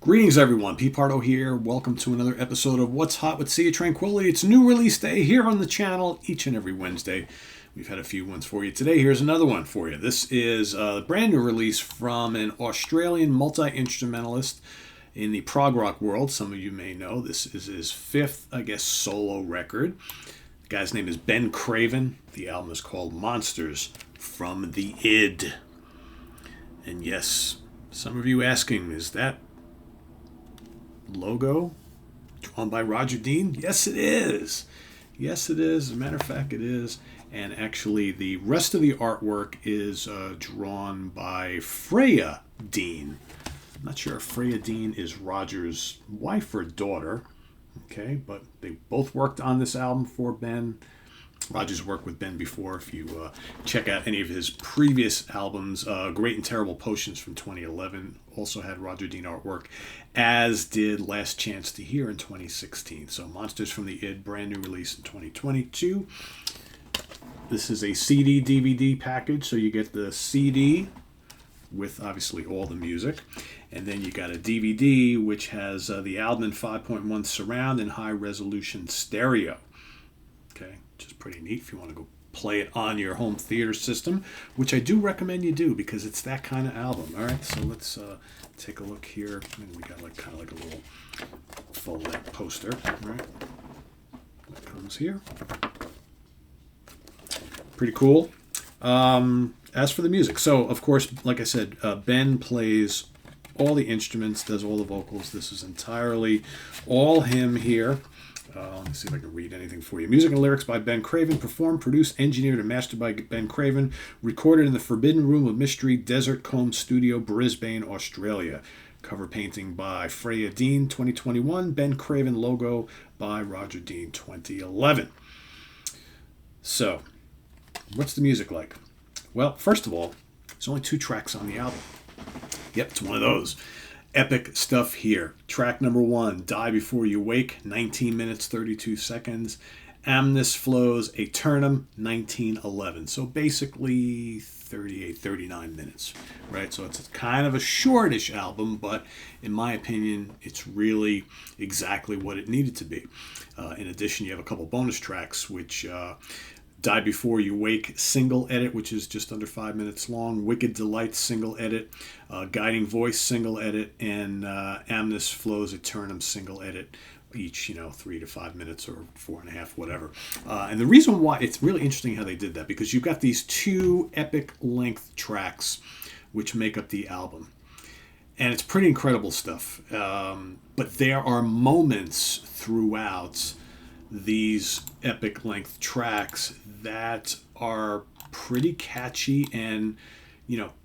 Greetings, everyone. Pete Pardo here. Welcome to another episode of What's Hot with Sea of Tranquility. It's new release day here on the channel each and every Wednesday. We've had a few ones for you today. Here's another one for you. This is a brand new release from an Australian multi-instrumentalist in the prog rock world. Some of you may know this is his fifth, solo record. The guy's name is Ben Craven. The album is called Monsters from the Id. And yes, some of you asking, is that logo drawn by Roger Dean? Yes, it is. Yes, it is. As a matter of fact, it is. And actually, the rest of the artwork is drawn by Freya Dean. I'm not sure if Freya Dean is Roger's wife or daughter. Okay, but they both worked on this album for Ben. Roger's worked with Ben before. If you check out any of his previous albums, Great and Terrible Potions from 2011 also had Roger Dean artwork, as did Last Chance to Hear in 2016. So Monsters from the Id, brand new release in 2022. This is a CD DVD package, so you get the CD with obviously all the music, and then you got a DVD which has the album in 5.1 surround and high resolution stereo. Okay, which is pretty neat if you want to go play it on your home theater system, which I do recommend you do because it's that kind of album. All right, so let's take a look here. And we got kind of like a little full length poster. All right, that comes here. Pretty cool. As for the music, so of course, like I said, Ben plays all the instruments, does all the vocals. This is entirely all him here. Let me see if I can read anything for you. Music and lyrics by Ben Craven, performed, produced, engineered, and mastered by Ben Craven, recorded in the Forbidden Room of Mystery, Desert Combe Studio, Brisbane, Australia. Cover painting by Freya Dean, 2021. Ben Craven logo by Roger Dean, 2011. So, what's the music like? Well, first of all, there's only 2 tracks on the album. Yep, it's one of those. Epic stuff here. Track number 1, Die Before You Wake, 19 minutes, 32 seconds. Amnes Flows Aeternum, 1911. So basically 38, 39 minutes, right? So it's kind of a shortish album, but in my opinion, it's really exactly what it needed to be. In addition, you have a couple bonus tracks, which... Die Before You Wake single edit, which is just under 5 minutes long. Wicked Delight single edit. Guiding Voice single edit. And Amnes Flows Aeternum single edit. Each, 3 to 5 minutes or 4.5, whatever. And the reason why, it's really interesting how they did that, because you've got these 2 epic length tracks which make up the album. And it's pretty incredible stuff. But there are moments throughout these epic length tracks that are pretty catchy and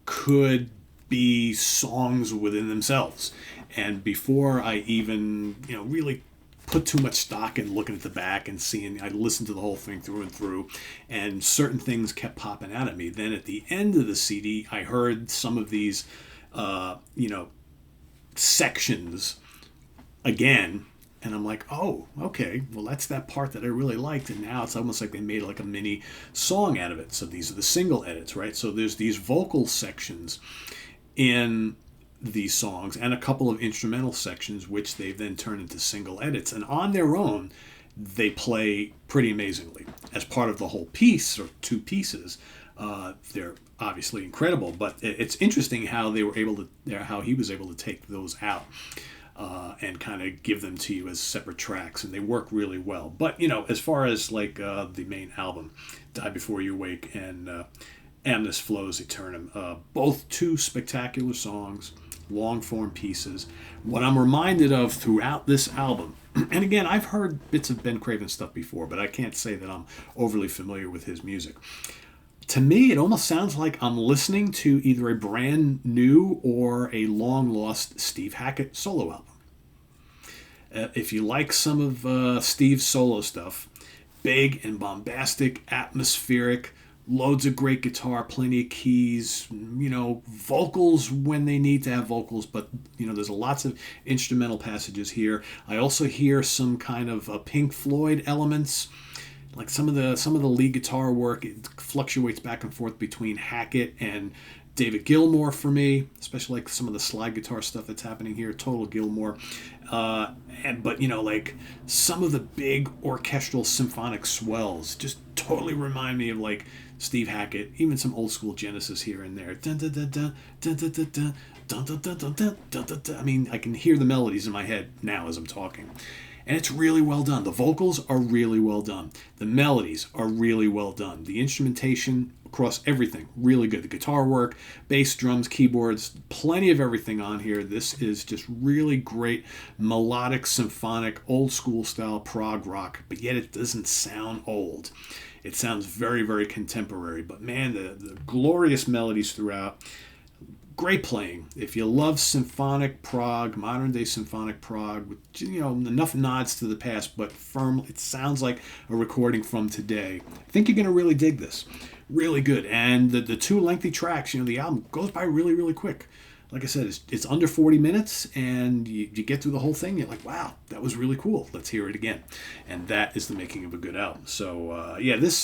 could be songs within themselves. And before I even really put too much stock in looking at the back and seeing, I listened to the whole thing through and through, and certain things kept popping out at me. Then at the end of the CD, I heard some of these sections again. And I'm like, oh, okay, well, that's that part that I really liked. And now it's almost like they made like a mini song out of it. So these are the single edits, right? So there's these vocal sections in these songs and a couple of instrumental sections, which they've then turned into single edits. And on their own, they play pretty amazingly. As part of the whole piece, or 2 pieces, they're obviously incredible. But it's interesting how they were able to, how he was able to take those out. And kind of give them to you as separate tracks, and they work really well. But, as far as like the main album, Die Before You Wake and Amnes Flows Aeternum, both 2 spectacular songs, long-form pieces. What I'm reminded of throughout this album, and again, I've heard bits of Ben Craven stuff before, but I can't say that I'm overly familiar with his music. To me, it almost sounds like I'm listening to either a brand new or a long-lost Steve Hackett solo album. If you like some of Steve's solo stuff, big and bombastic, atmospheric, loads of great guitar, plenty of keys, vocals when they need to have vocals, but, there's lots of instrumental passages here. I also hear some kind of Pink Floyd elements. Like some of the lead guitar work, it fluctuates back and forth between Hackett and David Gilmour for me, especially like some of the slide guitar stuff that's happening here. Total Gilmour. But like some of the big orchestral symphonic swells just totally remind me of like Steve Hackett, even some old school Genesis here and there. Dun, dun, dun, dun, dun, dun, dun, dun, dun, dun, dun, dun, dun, dun, dun, dun. I mean, I can hear the melodies in my head now as I'm talking. And it's really well done. The vocals are really well done. The melodies are really well done. The instrumentation across everything, really good. The guitar work, bass, drums, keyboards, plenty of everything on here. This is just really great melodic, symphonic, old school style prog rock, but yet it doesn't sound old. It sounds very, very contemporary. But man, the glorious melodies throughout. Great playing. If you love symphonic prog, modern day symphonic prog, with enough nods to the past, but firm, it sounds like a recording from today. I think you're going to really dig this. Really good. And the two lengthy tracks, the album goes by really, really quick. Like I said, it's under 40 minutes, and you get through the whole thing. You're like, wow, that was really cool. Let's hear it again. And that is the making of a good album. So, this,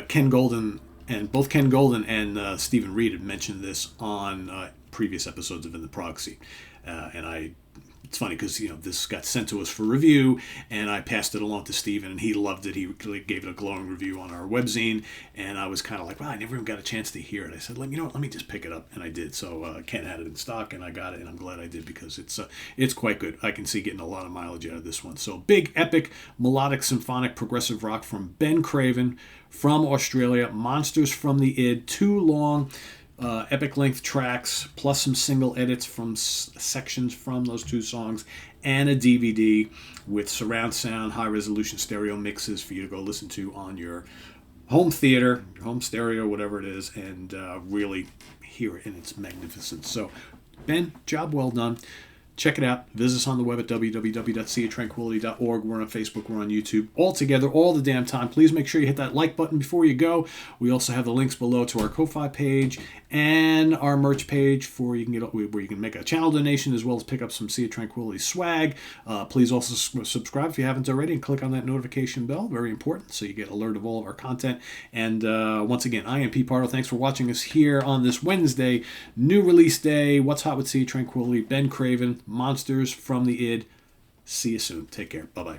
Ken Golden. And both Ken Golden and Stephen Reed had mentioned this on previous episodes of In the Prog Seat. It's funny because, this got sent to us for review, and I passed it along to Stephen, and he loved it. He gave it a glowing review on our webzine, and I was kind of like, wow, I never even got a chance to hear it. I said, let me just pick it up, and I did. So Ken had it in stock, and I got it, and I'm glad I did because it's quite good. I can see getting a lot of mileage out of this one. So big, epic, melodic, symphonic, progressive rock from Ben Craven from Australia, Monsters from the Id, 2 long epic length tracks plus some single edits from sections from those 2 songs, and a DVD with surround sound, high resolution stereo mixes for you to go listen to on your home theater, your home stereo, whatever it is, and really hear it in its magnificence. So Ben, job well done. Check it out. Visit us on the web at www.seatranquility.org. We're on Facebook. We're on YouTube. All together, all the damn time. Please make sure you hit that like button before you go. We also have the links below to our Ko-Fi page and our merch page where you can make a channel donation as well as pick up some Sea of Tranquility swag. Please also subscribe if you haven't already and click on that notification bell. Very important, so you get alert of all of our content. And once again, I am Pete Pardo. Thanks for watching us here on this Wednesday, new release day. What's hot with Sea of Tranquility? Ben Craven, Monsters from the Id. See you soon. Take care. Bye-bye.